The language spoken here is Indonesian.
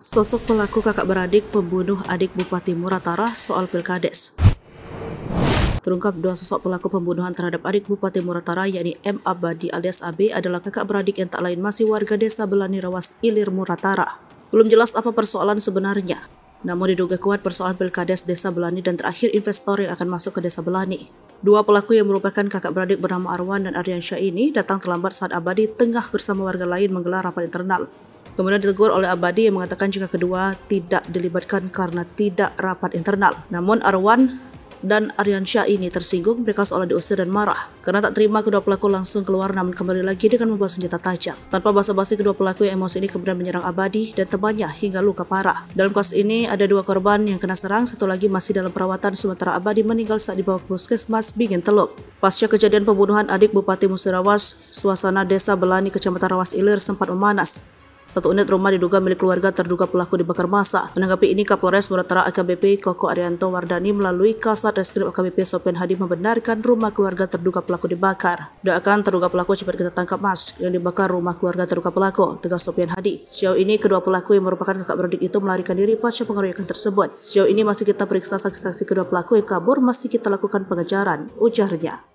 Sosok pelaku kakak beradik pembunuh adik Bupati Muratara soal Pilkades. Terungkap dua sosok pelaku pembunuhan terhadap adik Bupati Muratara yakni M. Abadi alias AB adalah kakak beradik yang tak lain masih warga desa Belani Rawas Ilir Muratara. Belum jelas apa persoalan sebenarnya, namun diduga kuat persoalan Pilkades desa Belani dan terakhir investor yang akan masuk ke desa Belani. Dua pelaku yang merupakan kakak beradik bernama Arwan dan Aryansyah ini datang terlambat saat Abadi tengah bersama warga lain menggelar rapat internal. Kemudian ditegur oleh Abadi yang mengatakan jika kedua tidak dilibatkan karena tidak rapat internal. Namun Arwan dan Aryansyah ini tersinggung, mereka seolah diusir dan marah. Karena tak terima, kedua pelaku langsung keluar namun kembali lagi dengan membawa senjata tajam. Tanpa basa-basi, kedua pelaku yang emosi ini kemudian menyerang Abadi dan temannya hingga luka parah. Dalam kasus ini ada dua korban yang kena serang, satu lagi masih dalam perawatan sementara Abadi meninggal saat dibawa ke puskesmas Bingin Teluk. Pasca kejadian pembunuhan adik Bupati Musirawas, suasana desa Belani Kecamatan Rawas Ilir sempat memanas. Satu unit rumah diduga milik keluarga terduga pelaku dibakar massa. Menanggapi ini, Kapolres Muratara AKBP Koko Arianto Wardani melalui Kasat Reskrim AKBP Sopian Hadi membenarkan rumah keluarga terduga pelaku dibakar. Doakan terduga pelaku cepat kita tangkap, Mas. Yang dibakar rumah keluarga terduga pelaku, tegas Sopian Hadi. Sejauh ini kedua pelaku yang merupakan kakak beradik itu melarikan diri pasca pengeroyokan tersebut. Sejauh ini masih kita periksa saksi-saksi kedua pelaku yang kabur, masih kita lakukan pengejaran, ujarnya.